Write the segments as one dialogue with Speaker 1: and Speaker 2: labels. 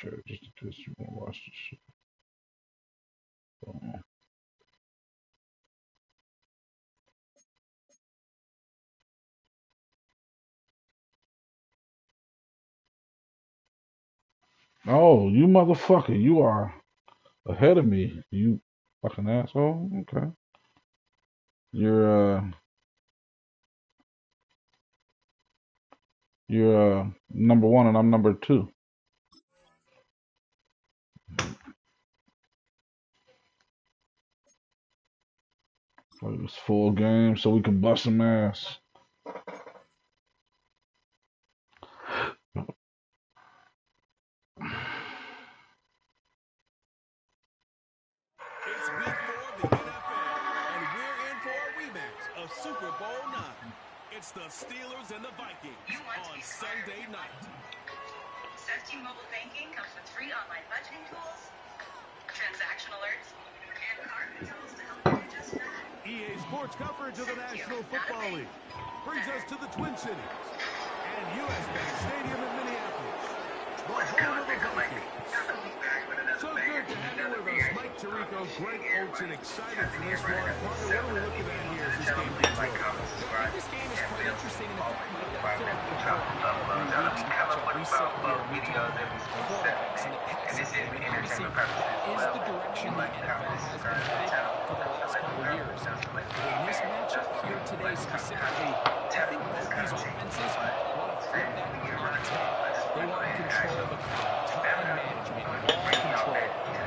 Speaker 1: Sure, just in case you want to watch this shit. Oh, you motherfucker, you are ahead of me. You fucking asshole. Okay. You're number one and I'm number two. Play this full game so we can bust some ass.
Speaker 2: It's week 4 of the NFL, and we're in for a rematch of Super Bowl IX. It's the Steelers and the Vikings on Sunday night.
Speaker 3: Sefty Mobile Banking comes with free online budgeting tools, transaction alerts, and card controls to help you do just that.
Speaker 2: EA Sports coverage of the National Football League brings us to the Twin Cities and U.S. Bank Stadium in Minneapolis, the home of the Vikings. So good to have you with us, Mike Tirico, Greg Olsen, excited for this one. What are we looking at here as this game gets rolling?
Speaker 4: I think this game is quite interesting in the fact, Mike, that I feel like we've had a matchup recently where we talk about quarterbacks in the passing game, and obviously that is the direction the NFL has been headed for the last couple of years. But in this matchup here today specifically, I think both these offenses want to flip that on its head. They want to control the clock, time management, ball control.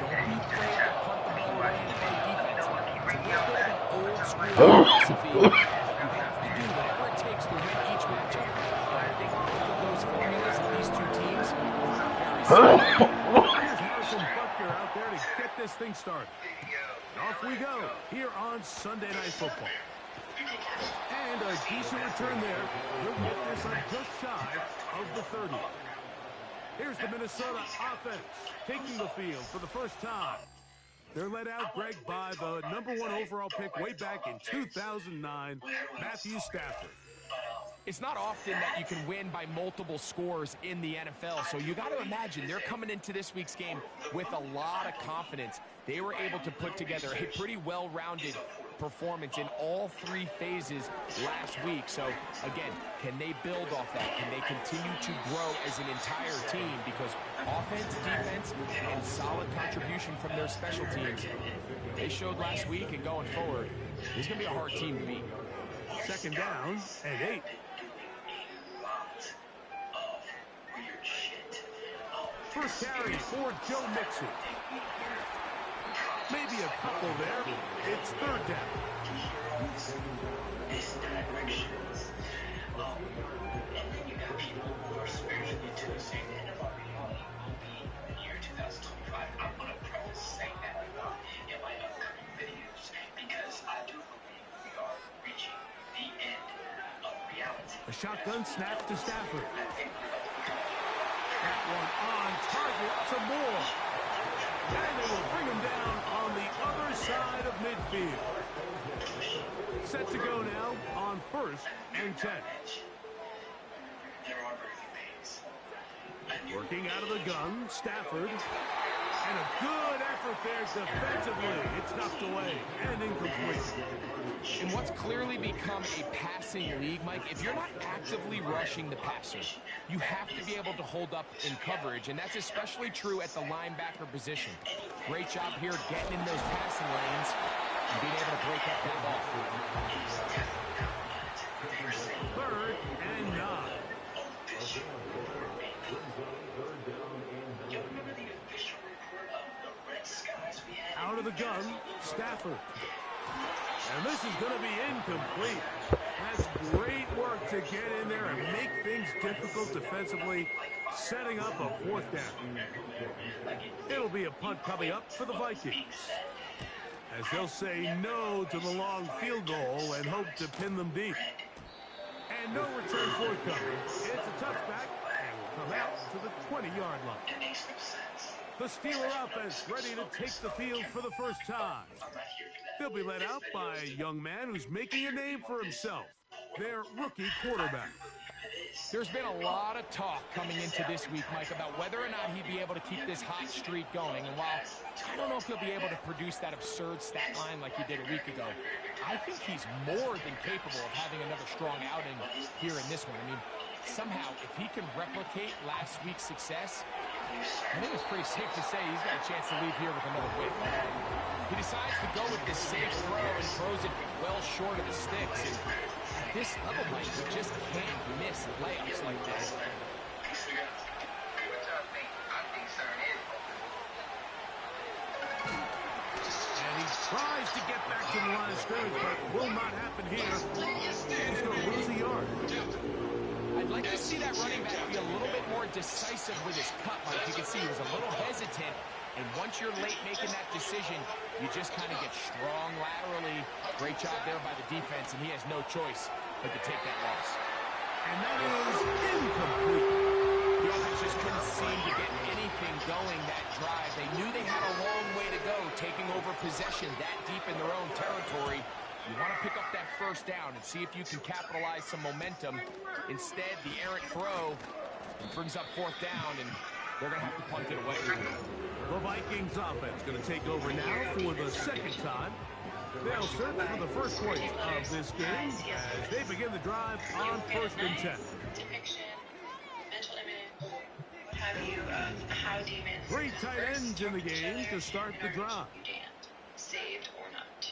Speaker 4: Don't be afraid to punt the ball away and play defense. It's a little bit of an old school philosophy. You have to do whatever it takes to win each matchup. And I think both of those formulas of these two teams are very similar.
Speaker 2: Here's Harrison Butker out there to get this thing started. Off we go here on Sunday Night Football. And a decent return there. He'll get this up just shy of the 30. Here's the Minnesota offense taking the field for the first time. They're led out, Greg, by the #1 overall pick way back in 2009, Matthew Stafford.
Speaker 4: It's not often that you can win by multiple scores in the NFL, so you got to imagine they're coming into this week's game with a lot of confidence. They were able to put together a pretty well-rounded performance in all three phases last week. So, again, can they build off that? Can they continue to grow as an entire team? Because offense, defense, and solid contribution from their special teams, they showed last week, and going forward, it's going to be a hard team to beat.
Speaker 2: Second down and 8. First carry for Joe Mixon. Maybe a couple there. It's third down. A shotgun snap to Stafford. That one on target, some more. And they will bring him down on the other side of midfield. Set to go now on 1st and 10. Working out of the gun, Stafford. And a good effort there defensively. It's knocked away and incomplete.
Speaker 4: In what's clearly become a passing league, Mike, if you're not actively rushing the passer, you have to be able to hold up in coverage, and that's especially true at the linebacker position. Great job here getting in those passing lanes and being able to break up that ball.
Speaker 2: 3rd and 9. Out of the gun, Stafford. And this is going to be incomplete. That's great work to get in there and make things difficult defensively, setting up a 4th down. It'll be a punt coming up for the Vikings, as they'll say no to the long field goal and hope to pin them deep. And no return forthcoming. It's a touchback and will come out to the 20-yard line. The Steeler offense ready to take the field for the first time. They'll be led out by a young man who's making a name for himself, their rookie quarterback.
Speaker 4: There's been a lot of talk coming into this week, Mike, about whether or not he'd be able to keep this hot streak going. And while I don't know if he'll be able to produce that absurd stat line like he did a week ago, I think he's more than capable of having another strong outing here in this one. I mean, somehow, if he can replicate last week's success, I think it's pretty safe to say he's got a chance to leave here with another win. He decides to go with this safe throw and throws it well short of the sticks. And at this level, Mike, you just can't miss layups like that.
Speaker 2: And he tries to get back to the line of scrimmage, but will not happen here. He's going to lose a yard.
Speaker 4: I'd like to see that running back be a little bit more decisive with his cut, Mike. You can see he was a little hesitant, and once you're late making that decision, you just kind of get strong laterally. Great job there by the defense, and he has no choice but to take that loss.
Speaker 2: And that is incomplete.
Speaker 4: The offense just couldn't seem to get anything going that drive. They knew they had a long way to go, taking over possession that deep in their own territory. You want to pick up that first down and see if you can capitalize some momentum. Instead, the errant throw brings up fourth down, and they're going to have to punt it away.
Speaker 2: The Vikings offense going to take over now for the second time. They'll search for the first point of this game as they begin the drive on 1st and 10.
Speaker 3: Depiction, mental image, what have you, of how demons...
Speaker 2: Three tight ends in the game to start the drive.
Speaker 3: Saved or not.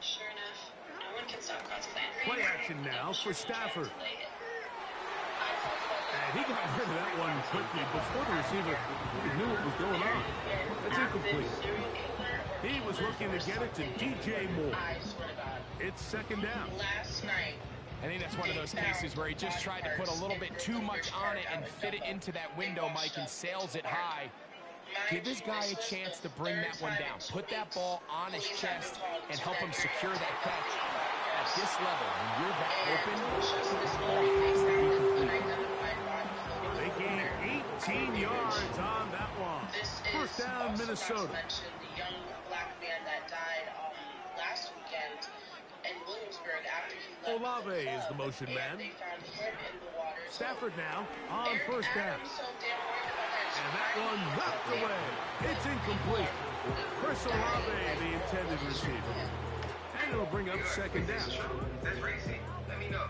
Speaker 3: Sure enough, no one can stop God's plan.
Speaker 2: Play action now for Stafford. And he got rid of that one quickly before the receiver knew what was going on. That's incomplete. He was looking to get it to DJ Moore. It's second down.
Speaker 3: Last night.
Speaker 4: I think that's one of those cases where he just tried to put a little bit too much on it and fit it into that window, Mike, and sails it high. Give this guy a chance to bring that one down. Put that ball on his chest and help him secure that catch. At this level, when you're that open, that ball has to be complete.
Speaker 2: They gained 18 yards on that one. First down, Minnesota.
Speaker 3: The young black man that died last weekend in Williamsburg after he left.
Speaker 2: Olave is the motion man.
Speaker 3: They found him in the water.
Speaker 2: Stafford now on first down.
Speaker 3: So damn worried about that.
Speaker 2: And that one knocked away. It's incomplete. Chris Olave, the intended receiver. And it'll bring up second down.
Speaker 3: That's racing. Let me know.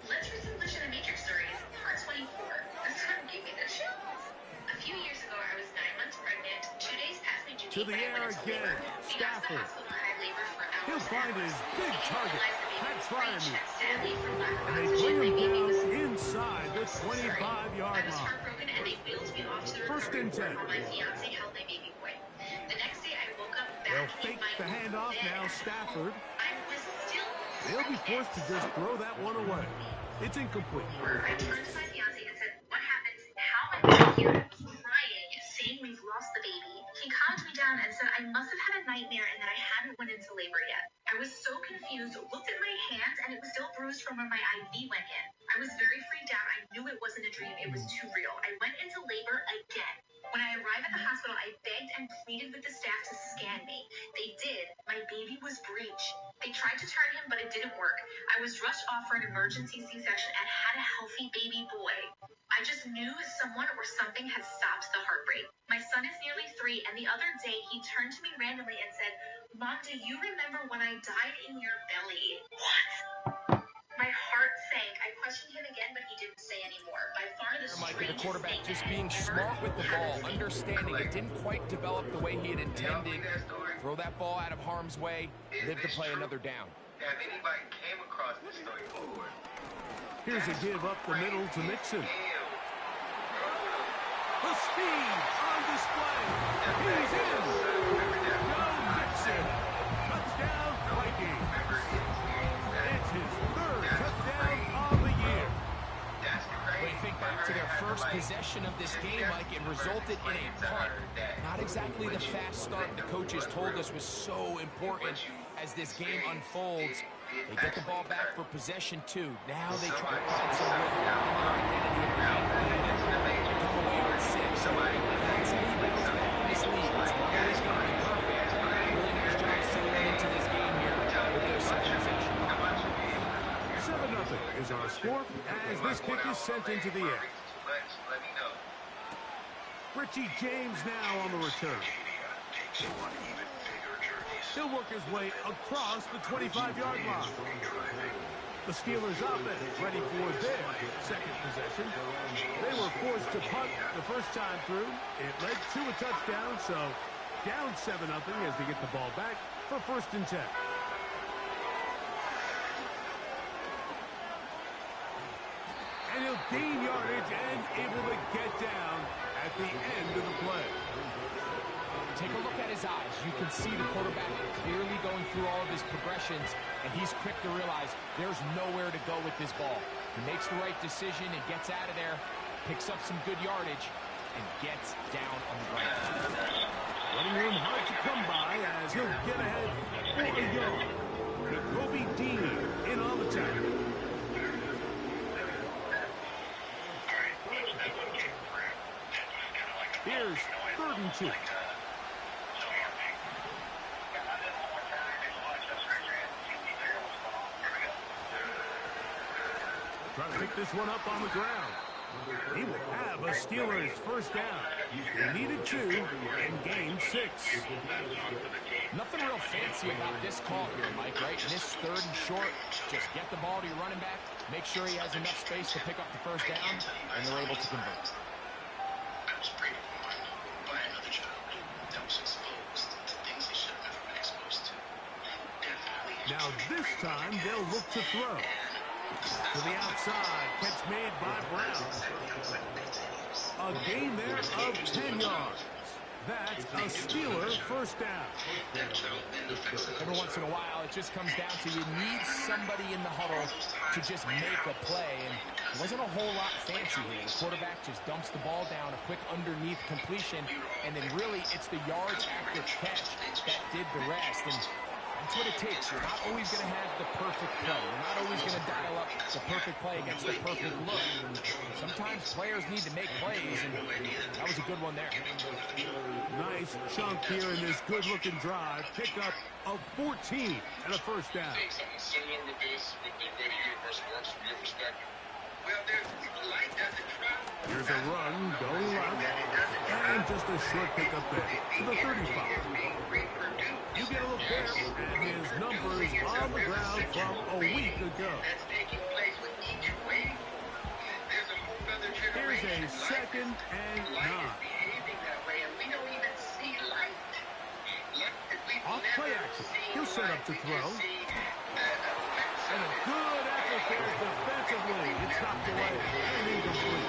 Speaker 3: Let's reestablish the Matrix stories. Part 24. This time gave me the chills. A few years ago, I was 9 months pregnant. 2 days past my due
Speaker 2: To the
Speaker 3: date,
Speaker 2: air again. Stafford. He'll find his big target, Pat Fryermuth. And they bring him down inside the 25-yard line. First and 10. They'll fake the handoff now, Stafford. They'll be forced to just throw that one away. It's incomplete.
Speaker 3: I turned to my fiance and said, "What happened? How am I here?" I was crying, saying we've lost the baby. He calmed me down and said I must have had a nightmare and that I hadn't went into labor yet. I was so confused, looked at my hand, and it was still bruised from where my IV went in. I was very freaked out. I knew it wasn't a dream. It was too real. I went into labor again. When I arrived at the hospital, I begged and pleaded with the staff to scan me. They did. My baby was breech. They tried to turn him, but it didn't work. I was rushed off for an emergency C-section and had a healthy baby boy. I just knew someone or something had stopped the heartbreak. My son is nearly 3, and the other day he turned to me randomly and said, "Mom, do you remember when I died in your belly?" What? My heart sank. I questioned him again, but he didn't say anymore. By far the
Speaker 4: Mike, the quarterback just being smart with the ball, understanding it didn't quite develop the way he had intended. Throw that ball out of harm's way, live to play another down.
Speaker 5: Have anybody came across this story before?
Speaker 2: Here's a give up the middle to Mixon. The speed on display. He's in. Joe Mixon. Touchdown, Vikings. It's his 3rd touchdown of the year.
Speaker 4: When you think back to their first possession of this game, Mike, it resulted in a punt. Not exactly the fast start the coaches told us was so important as this game unfolds. They get the ball back for possession 2. Now they try to find some real identity in the game plan. They come away with 6. That's how you bounce back in this league. It's not always going to be perfect. Really nice job settling into this game here with their second possession.
Speaker 2: 7-0 is our score. for as this kick is sent into the air.
Speaker 5: Let me know.
Speaker 2: Richie James now on the return. He'll work his way across the 25-yard line. The Steelers offense ready for their second possession. They were forced to punt the first time through. It led to a touchdown, so down 7-0 as they get the ball back for 1st and 10. And he'll gain yardage and able to get down at the end of the play.
Speaker 6: Take a look at his eyes. You can see the quarterback clearly going through all of his progressions, and he's quick to realize there's nowhere to go with this ball. He makes the right decision and gets out of there, picks up some good yardage, and gets down on the ground.
Speaker 2: Running room hard to come by as he'll get ahead for a yard. Nakobe Dean in on the tackle. Here's 3rd and 2. Trying to pick this one up on the ground. He will have a Steelers first down. He needed 2 and gained 6.
Speaker 6: Nothing real fancy about this call here, Mike, right? In this 3rd and short, just get the ball to your running back, make sure he has enough space to pick up the first down, and they're able to convert.
Speaker 5: I was preyed upon by another child that was exposed to things he should have never been exposed to.
Speaker 2: Now this time they'll look to throw. To the outside, catch made by Brown. A gain there of 10 yards. That's a Steeler first down.
Speaker 6: Every once in a while, it just comes down to you need somebody in the huddle to just make a play. And it wasn't a whole lot fancy here. The quarterback just dumps the ball down, a quick underneath completion, and then really it's the yards after catch that did the rest. And that's what it takes. You're not always going to have the perfect play. You're not always going to dial up the perfect play against the perfect look. Sometimes players need to make plays, and that was a good one there.
Speaker 2: Nice chunk here in this good-looking drive. Pickup of 14 and a first down.
Speaker 5: Something similar with this, with the way the universe works from your perspective. Well, there's light doesn't travel.
Speaker 2: Here's a run, going left, and just a short pickup there to the 35. You get a look there at his numbers on the ground from a week ago. Here's a 2nd and 9. Off play action. He'll set up to throw. And a good effort there defensively. It's knocked away and incomplete.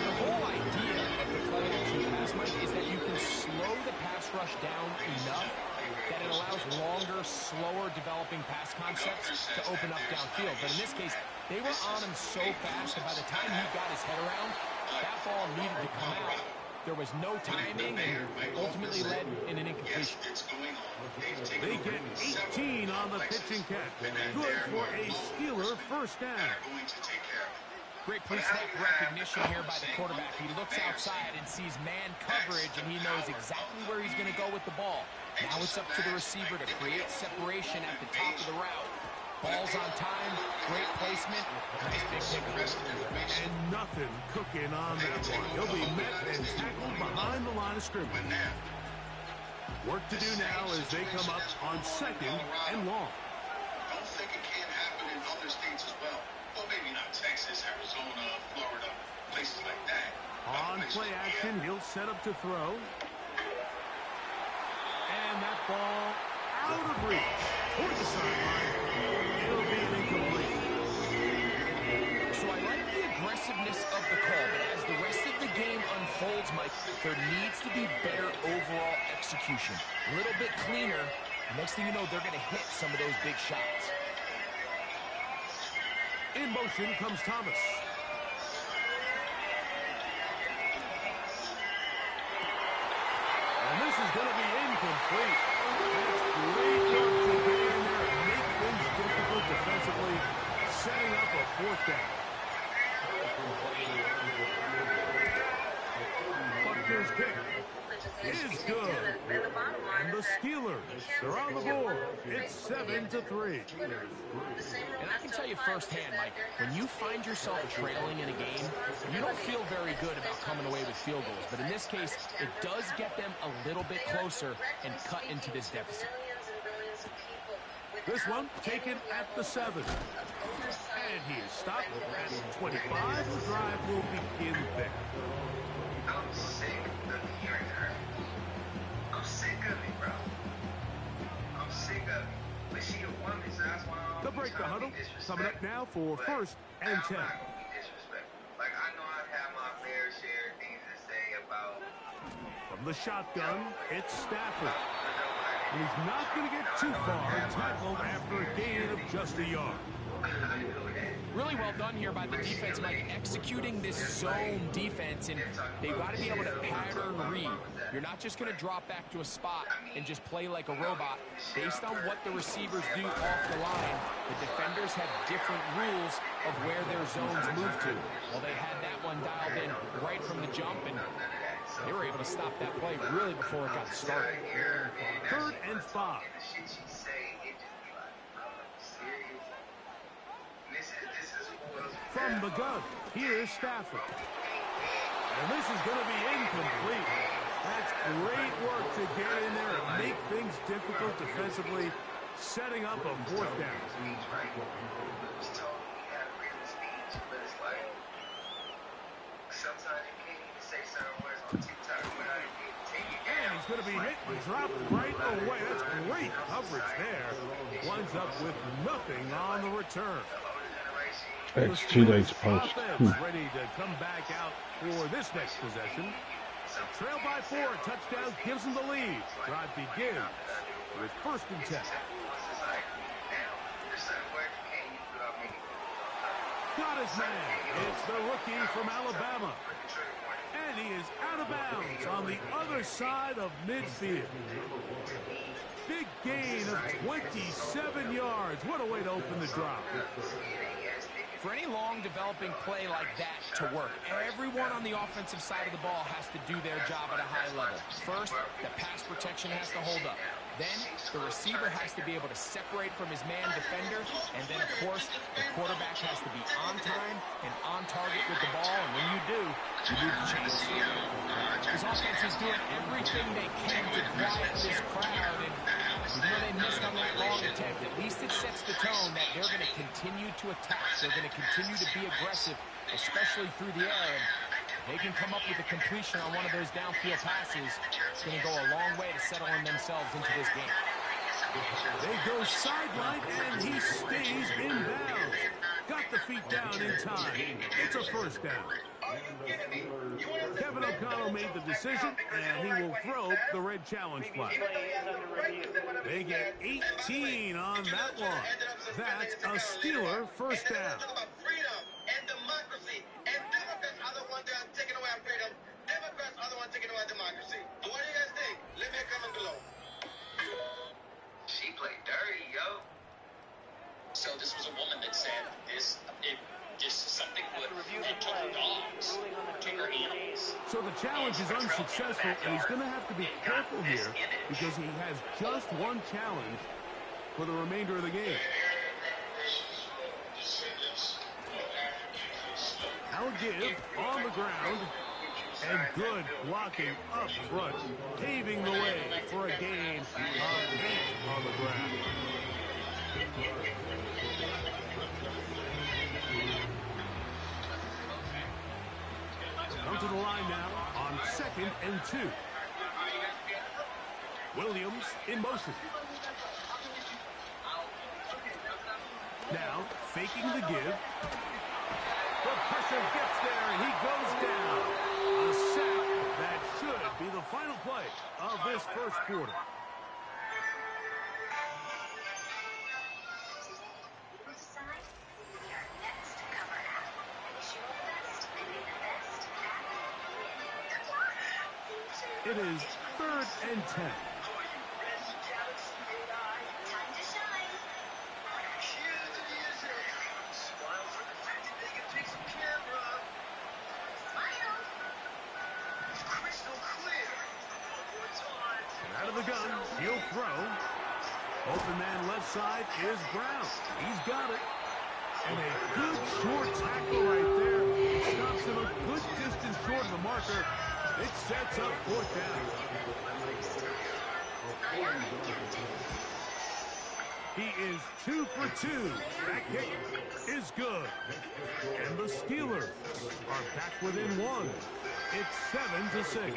Speaker 6: The whole idea of the play action pass, Mike, is that you can slow the pass rush down enough that it allows longer, slower developing pass concepts to open up downfield. But in this case, they were on him so fast that by the time he got his head around, that ball needed to come out. There was no timing and ultimately led in an incompletion.
Speaker 2: They get 18 on the pitching catch. Good for a Steeler first down.
Speaker 6: Great pre-snap recognition here by the quarterback. He looks outside and sees man coverage, and he knows exactly where he's going to go with the ball. Now it's up to the receiver to create separation at the top of the route. Ball's on time, great placement, nice big pickup.
Speaker 2: And nothing cooking on that one. He'll be met and tackled behind the line of scrimmage. Work to do now as they come up on 2nd and long.
Speaker 5: Don't think it can't happen in other states as well. Well, maybe not Texas, Arizona, Florida, places like that.
Speaker 2: On play action, he'll set up to throw. And that ball out of reach. Toward the sideline. It'll be an incomplete.
Speaker 6: So I like the aggressiveness of the call, but as the rest of the game unfolds, Mike, there needs to be better overall execution. A little bit cleaner. Next thing you know, they're going to hit some of those big shots.
Speaker 2: In motion comes Thomas. And this is going to be incomplete. That's great work to get in there and make things difficult defensively, setting up a 4th down. Buckner's kick. is good. And the Steelers are on the board. It's 7-3.
Speaker 6: And I can tell you firsthand, Mike, when you find yourself trailing in a game, you don't feel very good about coming away with field goals. But in this case, it does get them a little bit closer and cut into this deficit.
Speaker 2: This one taken at the 7. And he is stopped at 25. The drive will begin there.
Speaker 4: I'm sick of hearing her. I'm sick of it, bro. I'm sick of it. But she a woman, so that's why I
Speaker 2: The
Speaker 4: don't
Speaker 2: break the huddle coming up now for
Speaker 4: But
Speaker 2: 1st and 10.
Speaker 4: I'm not gonna be disrespectful. Like, I know I've had my fair share of things to say about
Speaker 2: From the shotgun, it's Stafford. And he's not going to get too far, tackled after a gain of just a yard.
Speaker 6: Really well done here by the defense, Mike, executing this zone defense, and they've got to be able to pattern read. You're not just going to drop back to a spot and just play like a robot. Based on what the receivers do off the line, the defenders have different rules of where their zones move to. Well, they had that one dialed in right from the jump, and they were able to stop that play really before it got started.
Speaker 2: 3rd and 5. From the gun, here's Stafford. And this is going to be incomplete. That's great work to get in there and make things difficult defensively, setting up a 4th down. And he's going to be hit and dropped right away. That's great coverage there. Winds up with nothing on the return.
Speaker 1: That's too late to post.
Speaker 2: Ready to come back out for this next possession. Trail by 4. Touchdown gives them the lead. Drive begins with 1st and 10. Got his man. It's the rookie from Alabama. And he is out of bounds on the other side of midfield. Big gain of 27 yards. What a way to open the drive.
Speaker 6: For any long developing play like that to work, everyone on the offensive side of the ball has to do their job at a high level. First, the pass protection has to hold up. Then, the receiver has to be able to separate from his man defender. And then, of course, the quarterback has to be on time and on target with the ball. And when you do, you move the chains. This offense is doing everything they can to quiet this crowd. And even though they missed on that long attempt, at least it sets the tone that they're going to continue to attack. They're going to continue to be aggressive, especially through the air. And they can come up with a completion on one of those downfield passes. It's going to go a long way to settling themselves into this game.
Speaker 2: They go sideline, and he stays in bounds. Got the feet down in time. It's a 1st down. Kevin O'Connell made the decision, and he will throw the red challenge flag. They get 18 on that one. That's a Steeler 1st down.
Speaker 4: She played dirty, yo.
Speaker 7: So this was a woman that said this, something it took her dogs, took her animals.
Speaker 2: So the challenge is unsuccessful, and he's going to have to be careful here because he has just one challenge for the remainder of the game. Now give on the ground, and good blocking up front, paving the way for a gain of 8 on the ground. Come to the line now on 2nd and 2. Williams in motion. Now faking the give. The pressure gets there and he goes down. A sack that should be the final play of this 1st quarter. It is 3rd and 10. of the gun. He'll throw. Open man left side is Brown. He's got it. And a good short tackle right there. Stops him a good distance short of the marker. It sets up fourth down. He is 2 for 2. That kick is good. And the Steelers are back within 1. It's 7-6.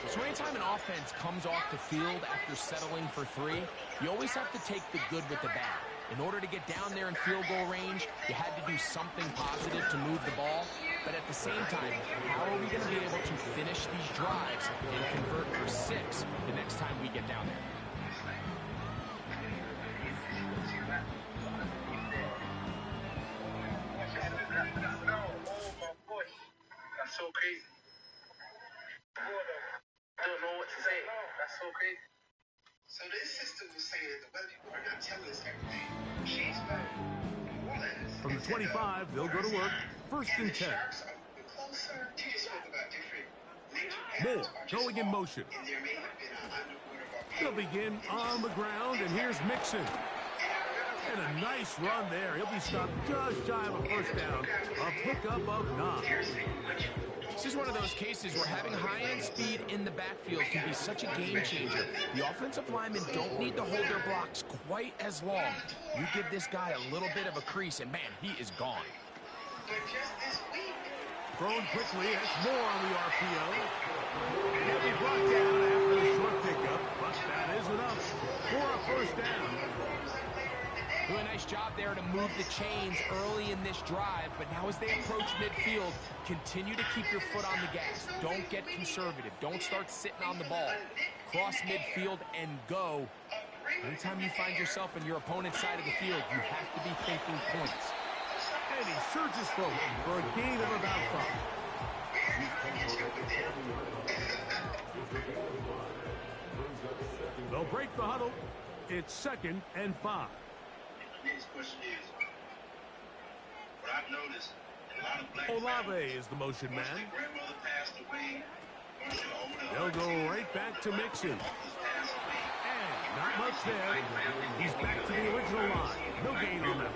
Speaker 6: So anytime an offense comes off the field after settling for 3, you always have to take the good with the bad. In order to get down there in field goal range, you had to do something positive to move the ball. But at the same time, how are we going to be able to finish these drives and convert for 6 the next time we get down there?
Speaker 4: That's so crazy. I don't know what to say. That's so crazy.
Speaker 5: So this sister was saying that the white people are not telling us everything. She's right.
Speaker 2: From the 25, they'll go to work. First and 10.
Speaker 5: Closer. She just spoke about different nature
Speaker 2: Moore
Speaker 5: patterns are just
Speaker 2: going in
Speaker 5: off,
Speaker 2: motion.
Speaker 5: And there may have been an underwater
Speaker 2: He'll begin on the ground, and here's Mixon. And a nice run there. He'll be stopped just shy of a first down. A pickup of 9.
Speaker 6: This is one of those cases where having high-end speed in the backfield can be such a game changer. The offensive linemen don't need to hold their blocks quite as long. You give this guy a little bit of a crease, and man, he is gone.
Speaker 5: But just this week,
Speaker 2: Thrown quickly, that's more on the RPO. And he'll be brought down after a short pickup, but that is enough for a first down.
Speaker 6: Doing a nice job there to move the chains early in this drive, but now as they approach midfield, continue to keep your foot on the gas. Don't get conservative. Don't start sitting on the ball. Cross midfield and go. Anytime you find yourself in your opponent's side of the field, you have to be thinking points.
Speaker 2: And he surges forward for a gain of about 5. They'll break the huddle. It's 2nd and 5.
Speaker 5: next question is, what I've noticed, a lot of black
Speaker 2: Olave is the motion man.
Speaker 5: once their grandmother passed away, once you're older,
Speaker 2: They'll go right back to Mixon.
Speaker 5: uncles pass away.
Speaker 2: And not much there. He's back to the original line. No gain on that.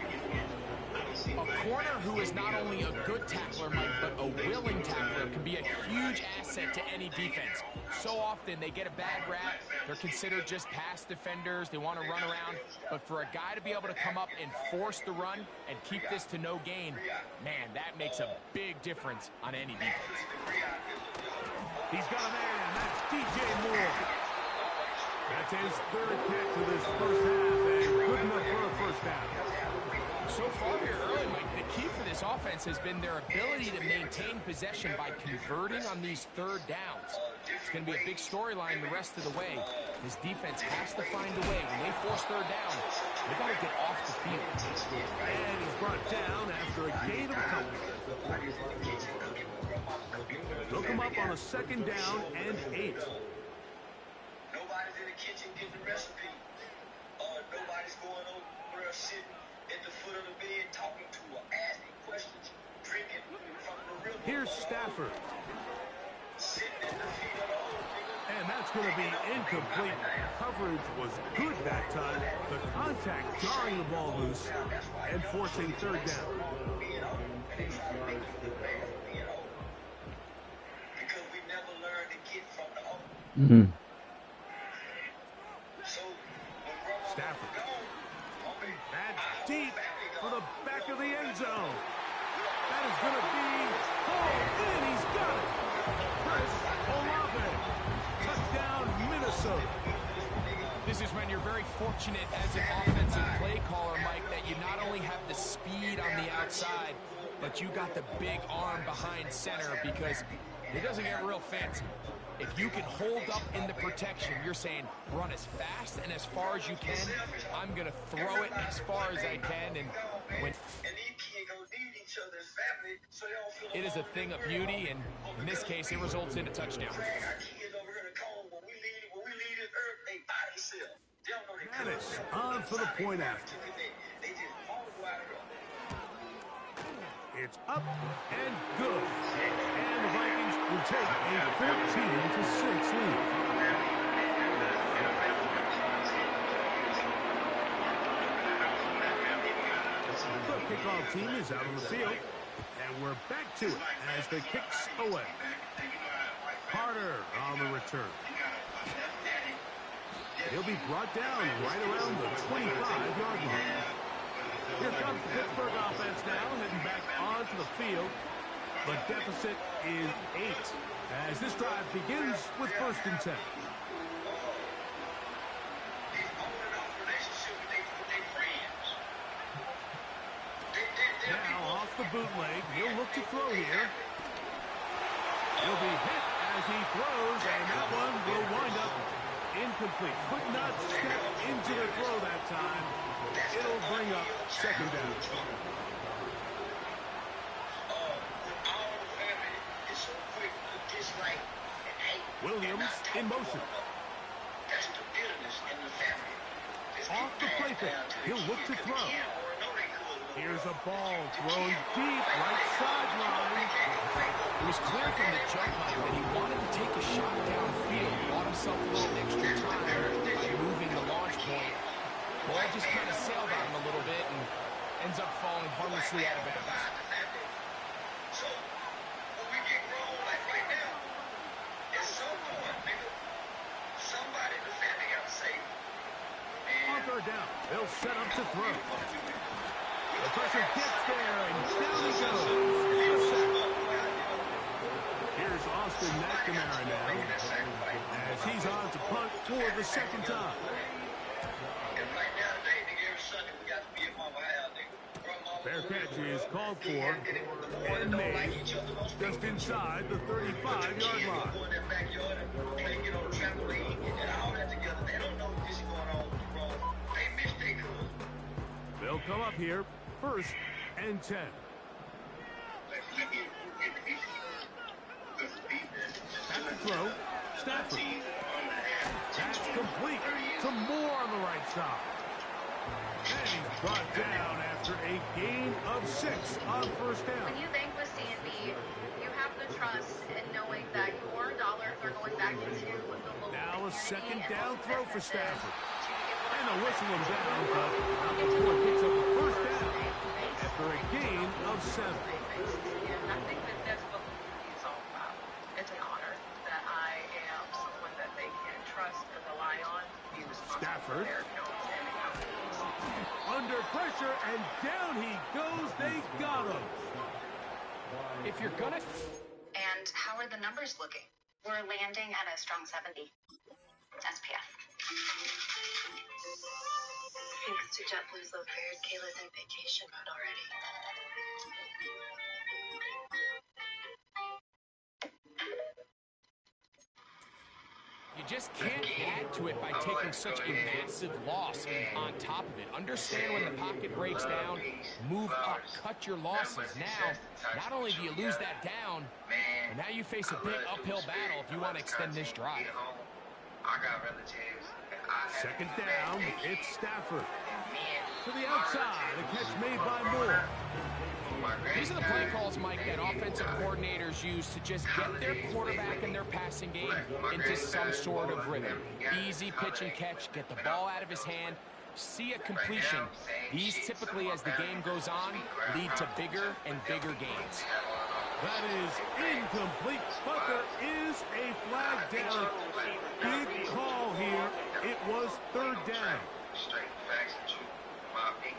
Speaker 6: A corner who is not only a good tackler, Mike, but a willing tackler can be a huge asset to any defense. So often they get a bad rap. They're considered just pass defenders. They want to run around. But for a guy to be able to come up and force the run and keep this to no gain, man, that makes a big difference on any defense.
Speaker 2: He's got a man. That's DJ Moore. That's his 3rd catch of this first half, and good enough for a first down.
Speaker 6: So far here early, Mike, the key for this offense has been their ability to maintain possession by converting on these 3rd downs. It's going to be a big storyline the rest of the way. This defense has to find a way. When they force 3rd down, they got to get off the field.
Speaker 2: And he's brought down after a gain of a couple. They'll come up on a 2nd down and 8.
Speaker 4: Nobody's in the kitchen getting the recipe. Nobody's going over sitting at the foot of the bed talking to her, asking questions, drinking from the river.
Speaker 2: Here's Stafford.
Speaker 4: Sitting at the feet of the old nigga.
Speaker 2: And that's going to be incomplete. Coverage was good that time. The contact jarring the ball loose and forcing 3rd down.
Speaker 4: Being old. And they try to make us look bad for being old. Because we never learned to get from the old.
Speaker 1: Mm-hmm.
Speaker 4: So, when grandma
Speaker 2: Stafford.
Speaker 4: was gone, homie,
Speaker 2: That's deep for the back of the end zone. That is going to be hauled in. He's got it. Chris Olave. Touchdown, Minnesota.
Speaker 6: This is when you're very fortunate as an offensive play caller, Mike, that you not only have the speed on the outside, but you got the big arm behind center, because it doesn't get real fancy. If you can hold up in the protection, you're saying run as fast and as far as you can. I'm going to throw it as far as I can. And when
Speaker 4: and these kids gonna need each other's family, so they don't feel
Speaker 6: it is a thing of beauty, and in this case, it results in a touchdown.
Speaker 4: our kids over here to call when we leave this earth, they by themselves. They don't know they
Speaker 2: Mattis on for the point after.
Speaker 4: They just want to go out here.
Speaker 2: It's up and good. And the Vikings will take a 14-6 lead. kickoff team is out on the field. And we're back to it as the kick's away. Carter on the return. He'll be brought down right around the 25-yard line. Here comes the Pittsburgh offense now, heading back onto the field. The deficit is 8 as this drive begins with 1st and 10. Now off the bootleg, he'll look to throw here. He'll be hit as he throws, and that one will wind up incomplete. Could not step into the throw that time. It'll bring up 2nd down. Williams in motion. Off the play fake. He'll look to throw. Here's a ball thrown deep right sideline.
Speaker 6: It was clear from the jump line that he wanted to take a shot downfield. Bought himself a little extra time by moving the launch point. Ball just kind of sailed on him a little bit and ends up falling harmlessly out of bounds.
Speaker 5: So, when we get grown like right now, at some point, nigga, somebody in the family got to say,
Speaker 2: On 3rd down, they'll set up to throw. The pressure gets there, and down he goes. Here's Austin McNamara now, as he's on to punt for the 2nd time. Fair catch is called for and made just inside the 35-yard line. They'll come up here, 1st and 10. At the throw, Stafford. That's complete to Moore on the right side. And he's brought down after a gain of 6 on 1st down.
Speaker 3: When you bank with CNB, you have the trust in knowing that your dollars are going back into the local
Speaker 2: Now a
Speaker 3: community
Speaker 2: 2nd down
Speaker 3: and
Speaker 2: throw for
Speaker 3: businesses.
Speaker 2: Stafford. And they'll whistle him down, but not before he picks up the 1st down after a gain of 7.
Speaker 3: And I think that that's what it's all about. It's an honor that I am someone that they can trust and rely on. Be responsible
Speaker 2: Stafford.
Speaker 3: for their accounts and accountability.
Speaker 2: Under pressure, and down he goes. They got him.
Speaker 6: If you're gonna...
Speaker 3: And how are the numbers looking? We're landing at a strong 70. SPF. Thanks to JetBlue's low fares, Kayla's in vacation mode already.
Speaker 6: You just can't add to it by taking such a massive loss on top of it. Understand when the pocket breaks down, move up, cut your losses. Now, not only do you lose that down, but now you face a big uphill battle if you want to extend this drive.
Speaker 5: I got relatives.
Speaker 2: 2nd down, it's Stafford. To the outside, a catch made by Moore.
Speaker 6: These are the play calls, Mike, that offensive coordinators use to just get their quarterback and their passing game into some sort of rhythm. Easy pitch and catch, get the ball out of his hand, see a completion. These typically, as the game goes on, lead to bigger and bigger gains.
Speaker 2: That is incomplete, but there is a flag down. Big call here. It was 3rd down.
Speaker 5: Straight facts and truth, my opinion.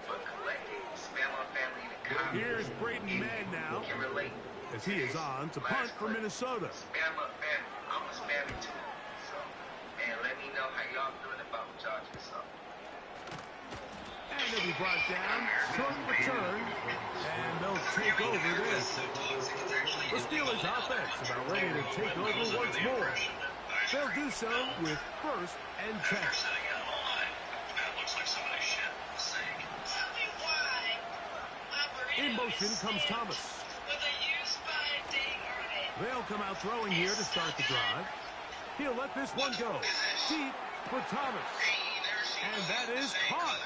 Speaker 5: But collecting, spam on family in the comments.
Speaker 2: Here's Braden Mann now,
Speaker 5: Can relate.
Speaker 2: as he is on to punt for Minnesota.
Speaker 5: Spam up family. I'm a spammy too. So, man, let me know how y'all feeling about what y'all just saw.
Speaker 2: And they'll be brought down, short return, and they'll take over this. The Steelers offense about ready to take over once more. They'll do so with 1st and 10. In motion comes Thomas. They'll come out throwing here to start the drive. He'll let this one go. Deep for Thomas. And that is caught.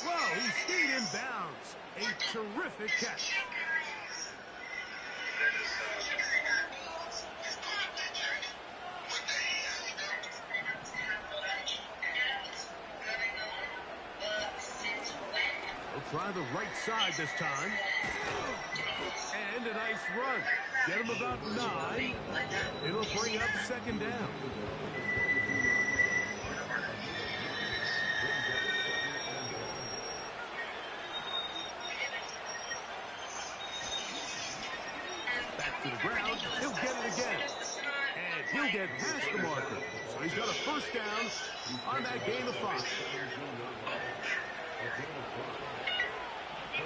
Speaker 2: Well, he stayed in bounds. A terrific catch. try the right side this time. And a nice run. Get him about 9. It'll bring up second down. Back to the ground. He'll get it again. And he'll get past the marker. So he's got a first down on that gain of 5. In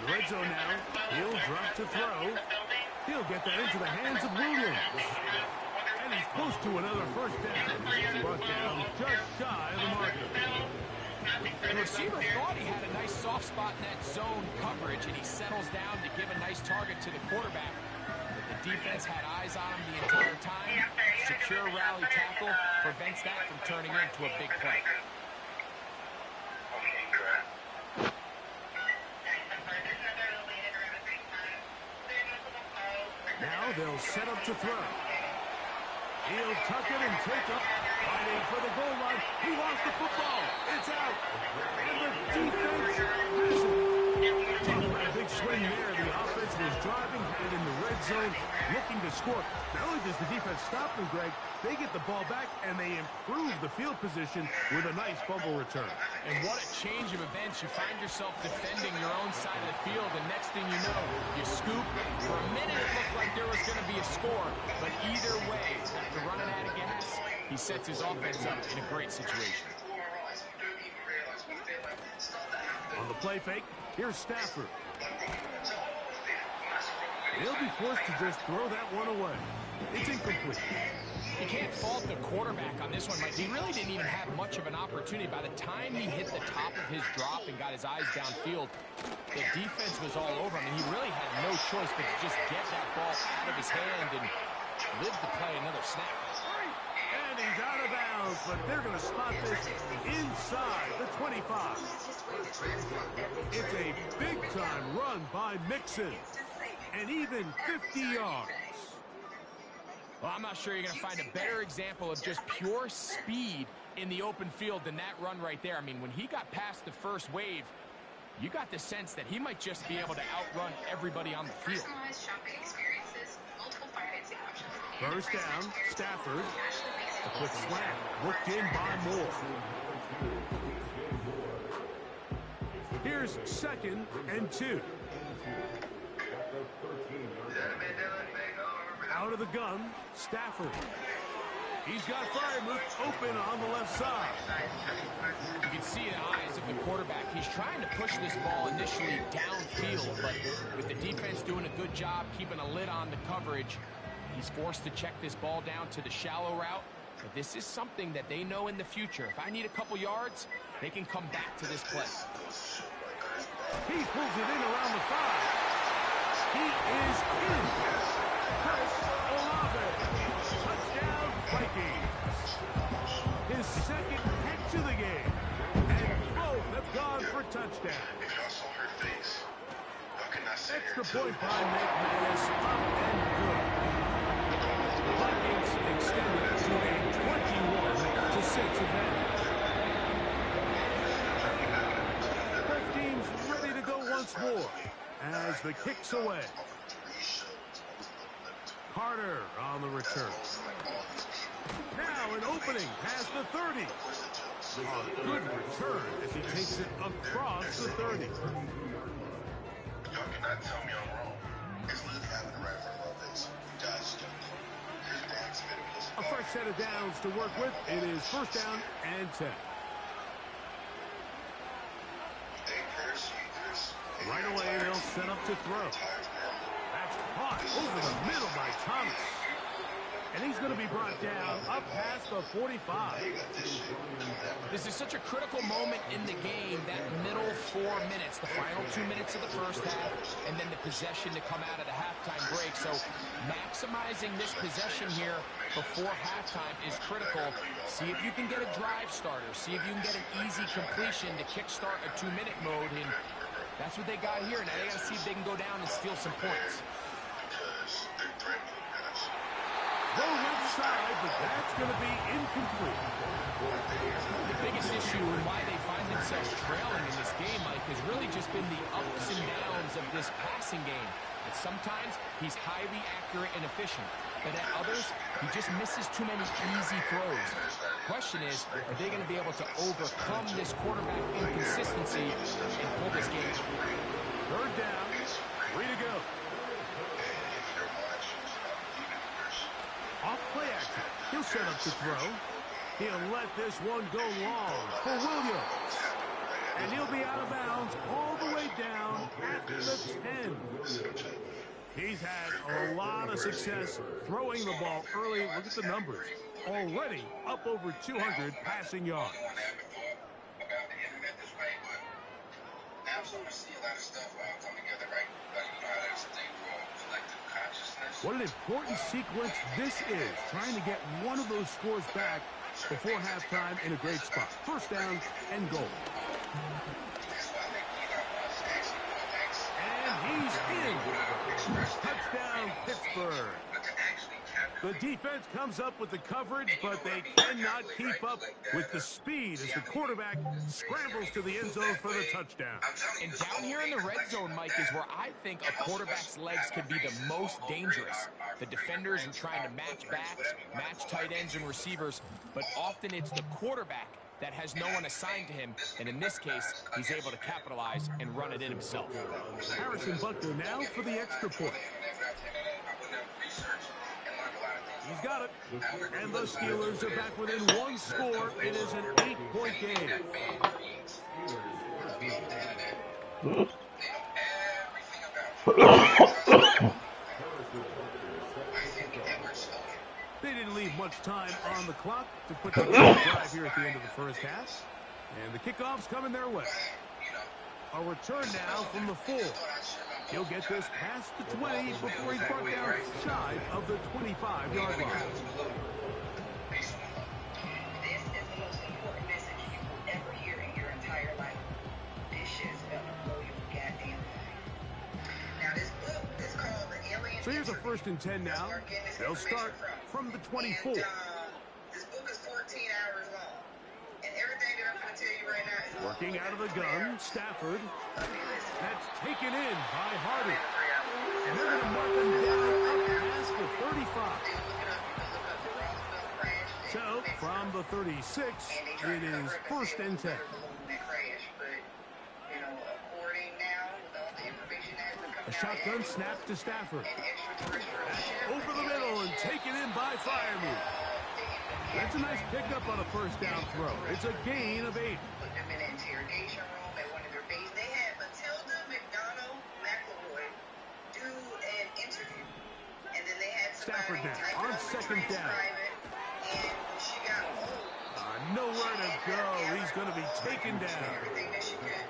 Speaker 2: the red zone now. He'll drop to throw. He'll get that into the hands of Williams. And he's close to another first down. He's brought down just shy of the marker.
Speaker 6: The receiver thought he had a nice soft spot in that zone coverage, and he settles down to give a nice target to the quarterback. But the defense had eyes on him the entire time. Secure rally tackle prevents that from turning into a big play.
Speaker 2: Now they'll set up to throw. He'll tuck it and take up. Fighting for the goal line. He lost the football. It's out. And the defense has it. Talk about a big swing there. The offense was driving, headed in the red zone, looking to score. Not only does the defense stop them, Greg, they get the ball back, and they improve the field position with a nice fumble return.
Speaker 6: And what a change of events. You find yourself defending your own side of the field, and next thing you know, you scoop. For a minute, it looked like there was going to be a score, but either way, after running out of gas, he sets his offense up in a great situation.
Speaker 2: On the play fake, here's Stafford. He'll be forced to just throw that one away. It's incomplete.
Speaker 6: You can't fault the quarterback on this one, Mike. He really didn't even have much of an opportunity. By the time he hit the top of his drop and got his eyes downfield, the defense was all over him, and he really had no choice but to just get that ball out of his hand and live to play another snap.
Speaker 2: And he's out of bounds, but they're going to spot this inside the 25. It's a big-time run by Mixon, and even 50 yards.
Speaker 6: Well, I'm not sure you're going to find a better example of just pure speed in the open field than that run right there. I mean, when he got past the first wave, you got the sense that he might just be able to outrun everybody on the field.
Speaker 2: First down, Stafford. A quick slant, looked in by Moore. Here's 2nd and 2. Out of the gun, Stafford. He's got Freiermuth open on the left side.
Speaker 6: You can see in the eyes of the quarterback. He's trying to push this ball initially downfield, but with the defense doing a good job keeping a lid on the coverage, he's forced to check this ball down to the shallow route. But this is something that they know in the future. If I need a couple yards, they can come back to this play.
Speaker 2: He pulls it in around the 5. He is in. Chris Olave. Touchdown, Vikings. His 2nd hit to the game. And both have gone for touchdown. Extra point by McManus. Up and good. The Vikings extend it to a 21-6 advantage. Both teams ready to go once more as the kick's away. Carter on the return. Now an opening past the 30. A good return as he takes it across the 30.
Speaker 5: Y'all cannot tell me I'm wrong. It's literally happening right in front of our face. Guys,
Speaker 2: a fresh set of downs to work with. It is first down and 10. Right away, they'll set up to throw. That's caught over the middle by Thomas. And he's going to be brought down up past the 45.
Speaker 6: This is such a critical moment in the game, that middle 4 minutes, the final 2 minutes of the first half, and then the possession to come out of the halftime break. So maximizing this possession here before halftime is critical. See if you can get a drive starter. See if you can get an easy completion to kickstart a 2-minute mode. And that's what they got here. Now they got to see if they can go down and steal some points.
Speaker 2: throw left side, but that's going to be incomplete.
Speaker 6: The biggest issue and why they find themselves trailing in this game, Mike, has really just been the ups and downs of this passing game. And sometimes he's highly accurate and efficient, but at others, he just misses too many easy throws. The question is, are they going to be able to overcome this quarterback inconsistency and pull this game?
Speaker 2: Third down, 3 to go. Off play action. He'll set up to throw. He'll let this one go long for Williams. And he'll be out of bounds all the way down at the 10. He's had a lot of success throwing the ball early. Look at the numbers. Already up over 200 passing yards. What an important sequence this is, trying to get one of those scores back before halftime in a great spot. First down and goal. And he's in. Touchdown, Pittsburgh. The defense comes up with the coverage, but they cannot keep up with the speed as the quarterback scrambles to the end zone for the touchdown.
Speaker 6: And down here in the red zone, Mike, is where I think a quarterback's legs could be the most dangerous. The defenders are trying to match backs, match tight ends and receivers, but often it's the quarterback that has no one assigned to him, and in this case, he's able to capitalize and run it in himself.
Speaker 2: Harrison Butker now for the extra point. He's got it. And the Steelers are back within one score. It is an 8-point game. They didn't leave much time on the clock to put together a drive here at the end of the first half. And the kickoff's coming their way. A return now from the 4. He'll get this past the 20 before he's brought down shy of the 25-yard line.
Speaker 5: This is the most important message you will ever hear in your entire life. This shit's gonna blow your goddamn mind. Now this book is called The Alien.
Speaker 2: So here's a 1st and 10 now. They'll start from the 24.
Speaker 5: This book is 14 hours long. And everything that I'm going to tell you right now is
Speaker 2: working out of the gun, Stafford. That's taken in by Hardy. And they're going to mark him down up past the 35. So, from the 36, it is 1st and 10. A shotgun snap to Stafford. Over the middle and taken in by Freiermuth. That's a nice pickup on a 1st down throw. It's a gain of 8.
Speaker 5: Put them in an interrogation room at one of their bases. They had Matilda McDonald McElroy do an interview. And then they had
Speaker 2: Stafford now on 2nd down.
Speaker 5: And when she got old,
Speaker 2: nowhere to go. He's going to be taken down.
Speaker 5: Everything that she could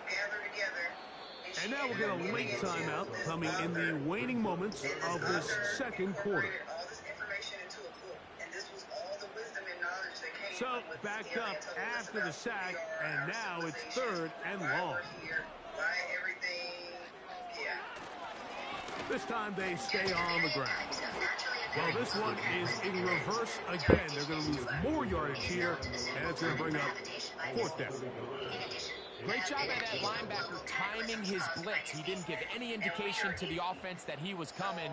Speaker 5: gather together.
Speaker 2: And now we'll get a late timeout coming in the waning moments of this 2nd quarter. So, back up after the sack, and now it's 3rd and long. This time they stay on the ground. Well, this one is in reverse again. They're going to lose more yardage here, and it's going to bring up 4th down.
Speaker 6: Great job by that linebacker timing his blitz. He didn't give any indication to the offense that he was coming.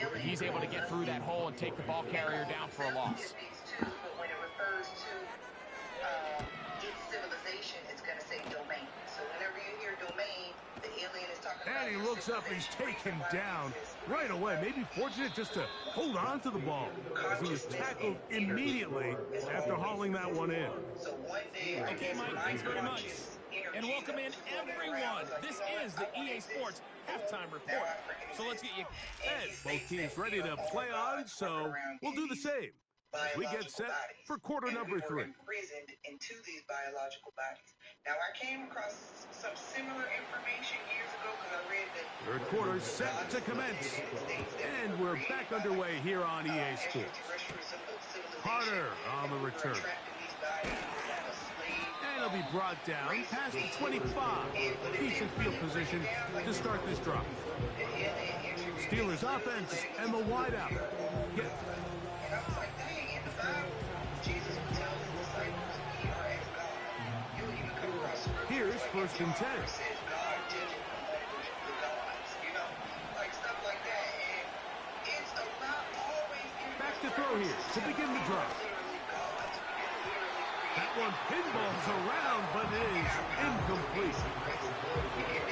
Speaker 6: And he's able to get through that hole and take the ball carrier down for a loss.
Speaker 5: When it refers to its civilization, it's going to say domain. So whenever you hear domain, the alien is talking about...
Speaker 2: And he looks up, he's taken down right away. Maybe fortunate just to hold on to the ball, as he was tackled immediately after hauling that one in.
Speaker 5: So one day...
Speaker 8: Okay, Mike, thanks very much. And welcome in, everyone. This is the EA Sports Halftime Report. So let's get you...
Speaker 2: And both teams ready to play on, so we'll do the same. As we get set for quarter number 3.
Speaker 5: Imprisoned into these biological bodies. Now, I came across some similar information years ago because I read that...
Speaker 2: 3rd quarter set to commence. And we're back underway here on EA Sports. Carter on the return. And he'll be brought down past the 25. Decent field position to start this drive. Steelers offense and the wideout. Get Here's 1st and 10. Back to throw here to begin the drive. That one pinballs around, but it is incomplete.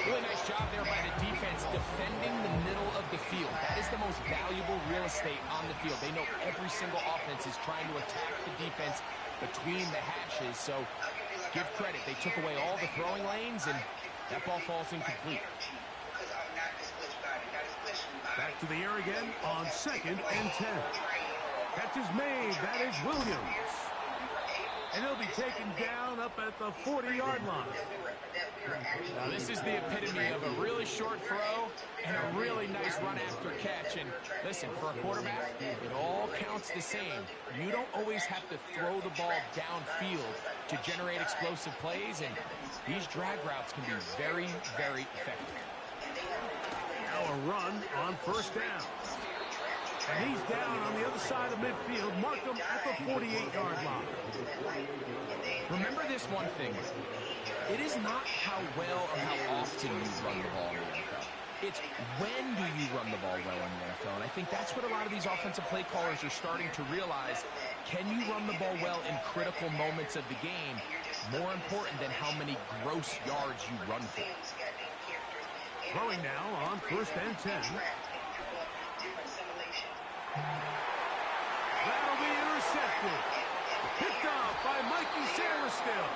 Speaker 6: Really nice job there by the defense defending the middle of the field. That is the most valuable real estate on the field. They know every single offense is trying to attack the defense between the hashes, so give credit. They took away all the throwing lanes, and that ball falls incomplete.
Speaker 2: Back to the air again on 2nd and 10. Catch is made. That is Williams. And he'll be taken down up at the 40-yard line.
Speaker 6: Now this is the epitome of a really short throw and a really nice run after catch. And listen, for a quarterback, it all counts the same. You don't always have to throw the ball downfield to generate explosive plays, and these drag routes can be very, very effective.
Speaker 2: Now a run on 1st down. And he's down on the other side of midfield. Mark him at the 48-yard line.
Speaker 6: Remember this one thing. It is not how well or how often you run the ball in the NFL. It's when do you run the ball well in the NFL. And I think that's what a lot of these offensive play callers are starting to realize. Can you run the ball well in critical moments of the game? More important than how many gross yards you run for.
Speaker 2: Throwing now on 1st and 10. That'll be intercepted. Picked off by Mikey Saristil.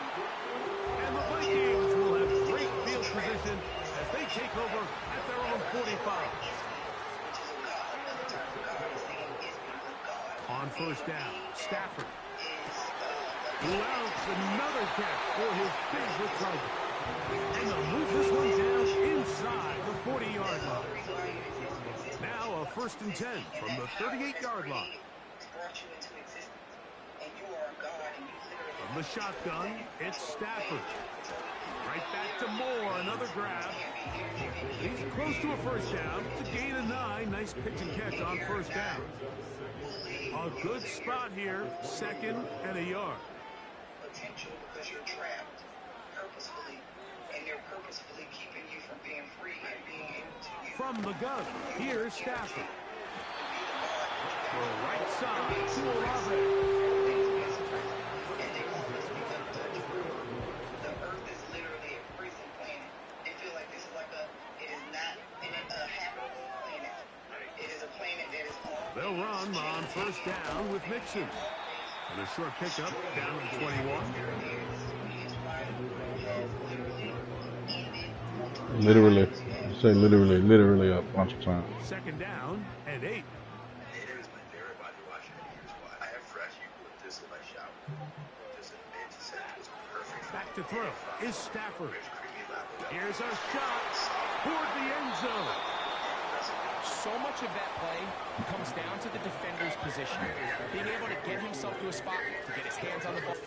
Speaker 2: And the Vikings will have great field position as they take over at their own 45. On 1st down, Stafford. Allows another catch for his favorite target. And they'll move this one down inside the 40-yard line. Now a 1st and 10 from the 38-yard line. From the shotgun, it's Stafford. Right back to Moore, another grab. He's close to a 1st down. It's a gain of 9. Nice pitch and catch on 1st down. A good spot here, 2nd and a yard.
Speaker 5: Potential because you're trapped purposefully, and they're purposefully keeping you from being free and being able to use.
Speaker 2: From the gun, here's Stafford. Right side to Olave.
Speaker 5: The earth is literally a prison planet. They feel like this is like it is not a habitable planet. It is a planet that is all.
Speaker 2: They'll run on 1st down with Mixon. And a short pickup down to the 21.
Speaker 1: Literally. Say literally a bunch of times.
Speaker 2: 2nd down and 8. Back to throw is Stafford. Here's a shot toward the end zone.
Speaker 6: So much of that play comes down to the defender's position. Being able to get himself to a spot to get his hands on the ball.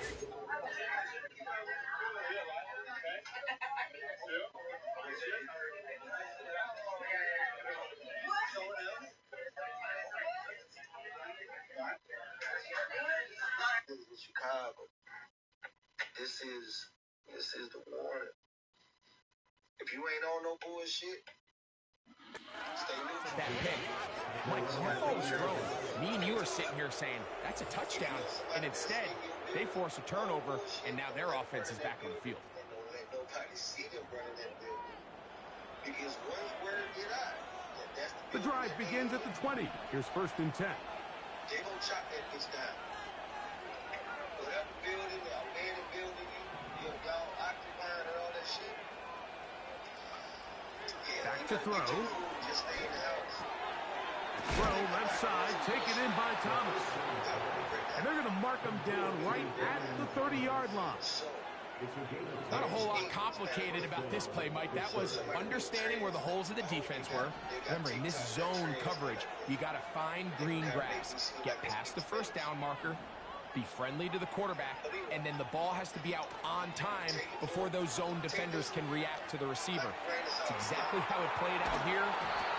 Speaker 4: Chicago. This is the war. If you ain't on no bullshit, stay neutral.
Speaker 6: That pick. Mike, that ball was thrown. Me and you are sitting here saying, that's a touchdown. And instead, they force a turnover, and now their offense is back on the field.
Speaker 4: Don't let nobody see them running that building. Because once word get out, that's
Speaker 2: The drive begins at the 20. Here's 1st and 10.
Speaker 4: They gonna chop that bitch down. Whatever building, the abandoned building, y'all occupying and all that shit. Yeah,
Speaker 2: Back to throw.
Speaker 4: Just stay in the house.
Speaker 2: Throw left side, taken in by Thomas. And they're going to mark him down right at the 30-yard line.
Speaker 6: Not a whole lot complicated about this play, Mike. That was understanding where the holes of the defense were. Remember, in this zone coverage, you got to find green grass. Get past the 1st down marker, be friendly to the quarterback, and then the ball has to be out on time before those zone defenders can react to the receiver. It's exactly how it played out here.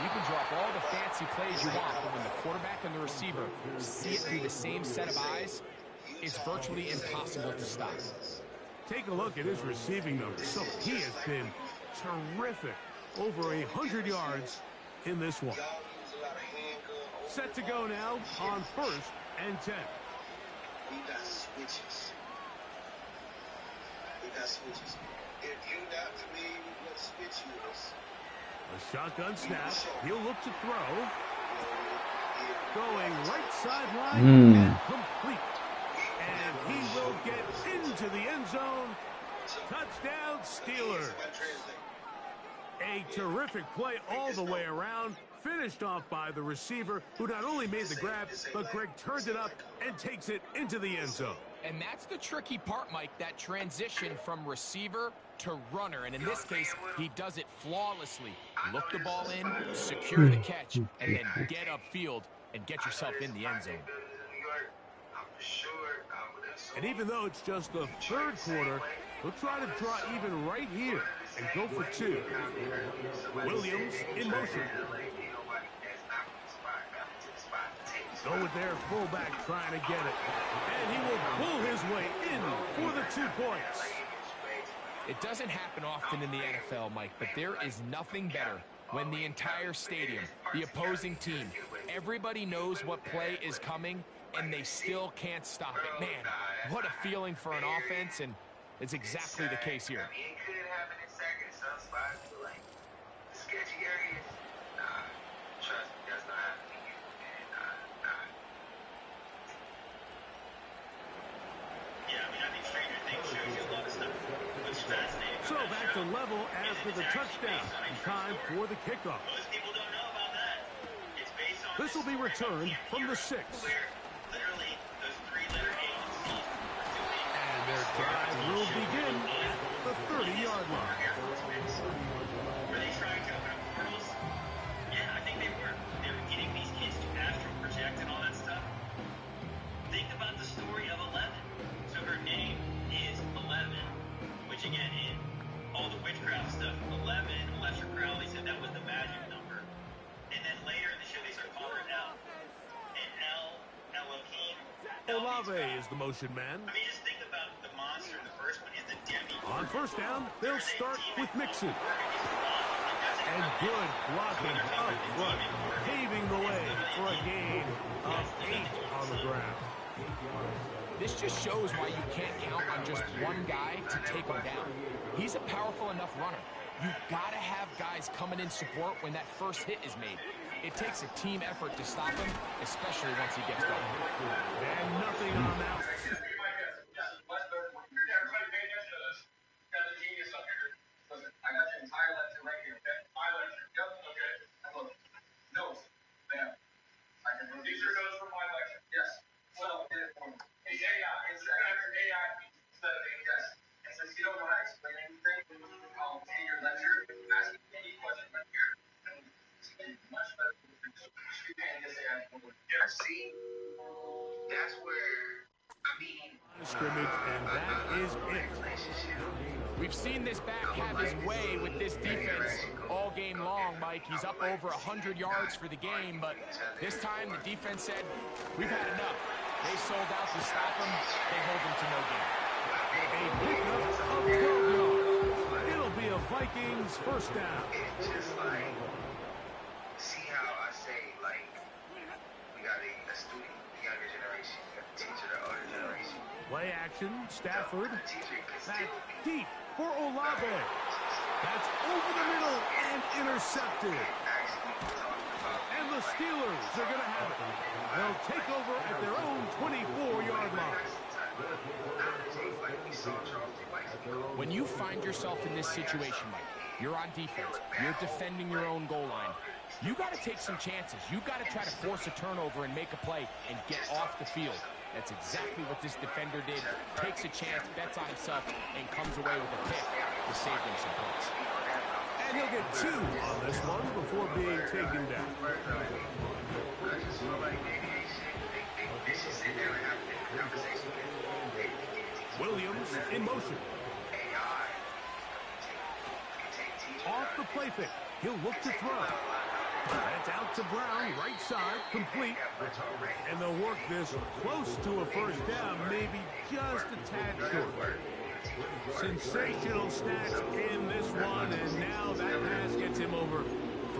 Speaker 6: You can drop all the fancy plays you want, but when the quarterback and the receiver see it through the same set of eyes, it's virtually impossible to stop.
Speaker 2: Take a look at his receiving numbers. So he has been terrific. Over 100 yards in this one. Set to go now on 1st and 10.
Speaker 9: We got switches. If you're not familiar with what switch is,
Speaker 2: A shotgun snap. He'll look to throw. Going right sideline and complete. And he will get into the end zone. Touchdown, Steelers. A terrific play all the way around. Finished off by the receiver, who not only made the grab, but Greg turns it up and takes it into the end zone.
Speaker 6: And that's the tricky part, Mike, that transition from receiver to runner. And in this case, he does it flawlessly. Look the ball in, secure the catch, and then get upfield and get yourself in the end zone.
Speaker 2: And even though it's just the 3rd quarter, we'll try to draw even right here and go for 2. Williams in motion. Go with their fullback trying to get it. And he will pull his way in for the 2 points.
Speaker 6: It doesn't happen often in the NFL, Mike, but there is nothing better when the entire stadium, the opposing team, everybody knows what play is coming, and they still can't stop it. Man, what a feeling for an offense, and it's exactly the case here.
Speaker 9: it could happen in seconds. Some spots, like sketchy areas. Nah, trust me, that's not happening here.
Speaker 7: Yeah, I think Stranger Things shows you a lot of stuff, which is fascinating.
Speaker 2: So back to level after the touchdown. Time for the kickoff.
Speaker 7: Most people don't know about that. It's based on
Speaker 2: This will be returned from the 6.
Speaker 7: literally those 3-letter agencies
Speaker 2: And their drive will begin at the 30-yard line.
Speaker 7: were they trying to open up portals? Yeah, I think they were. They were getting these kids to astral project and all that stuff. Think about the story of 11. So her name is 11, which again, in all the witchcraft stuff, 11, Lester Crowley said that was the magic number. And then later in the show, they start calling her El. And Elohim.
Speaker 2: Olave is the motion man.
Speaker 7: I mean, just think about the monster in the first one is the Demi.
Speaker 2: On 1st down, they'll start with Mixon. And good blocking up front, paving the way for a gain of 8 on the ground.
Speaker 6: This just shows why you can't count on just one guy to take him down. He's a powerful enough runner. You've got to have guys coming in support when that first hit is made. It takes a team effort to stop him, especially once he gets going.
Speaker 2: And nothing on that.
Speaker 9: See, that's where, I mean,
Speaker 2: Scrimmage, and that is it.
Speaker 6: We've seen this back have his way with this defense all game long, Mike. He's up over 100 yards for the game, but this time the defense said, we've had enough. They sold out to stop him. They hold him to no gain.
Speaker 2: A pickup of 12 yards. It'll be a Vikings 1st down.
Speaker 9: it's just like, see how I say, like, we got a student, the younger generation, we got the teacher, the older generation.
Speaker 2: Play action, Stafford.
Speaker 9: The teacher can
Speaker 2: Back
Speaker 9: still be
Speaker 2: deep for Olave. That's over the middle and intercepted.
Speaker 9: actually talking about.
Speaker 2: And the Steelers are going to have it. They'll take over at their own 24-yard line.
Speaker 6: When you find yourself in this situation, Mike, you're on defense, you're defending your own goal line, you got to take some chances. You got to try to force a turnover and make a play and get off the field. That's exactly what this defender did. Takes a chance, bets on himself, and comes away with a pick to save them some points.
Speaker 2: And he'll get 2 on this one before being taken down.
Speaker 9: I just feel like maybe they should sit down and have a conversation with him.
Speaker 2: Williams in motion.
Speaker 9: AI can take teachers
Speaker 2: Off the play fake. He'll look to throw. That's out to Brown, right side, complete. And they'll work this close to a first down, maybe just a tad short. Sensational stats in this one, and now that pass gets him over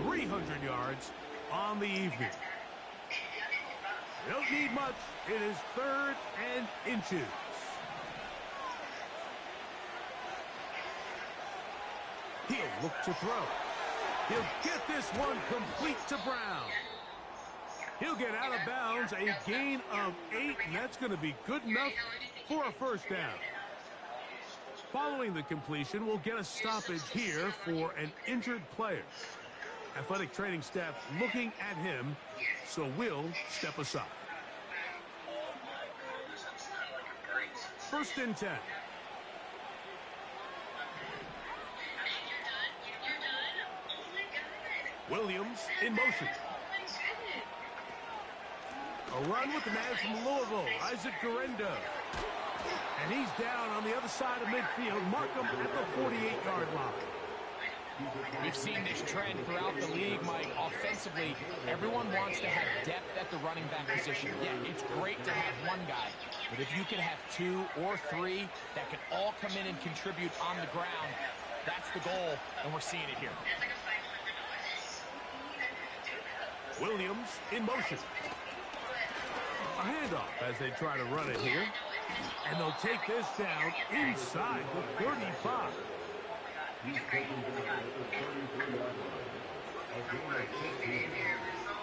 Speaker 2: 300 yards on the evening. Don't need much. It is 3rd and inches. He'll look to throw. He'll get this one complete to Brown. He'll get out of bounds, a gain of 8, and that's going to be good enough for a first down. Following the completion, we'll get a stoppage here for an injured player. Athletic training staff looking at him, so we'll step aside. 1st and 10. Williams in motion. A run with the man from Louisville, Isaac Guerendo. And he's down on the other side of midfield. Mark him at the 48-yard line.
Speaker 6: We've seen this trend throughout the league, Mike. Offensively, everyone wants to have depth at the running back position. Yeah, it's great to have one guy, but if you can have 2 or 3 that can all come in and contribute on the ground, that's the goal, and we're seeing it here.
Speaker 2: Williams in motion. A handoff as they try to run it here. And they'll take this down inside the 35.
Speaker 9: I feel like he been in here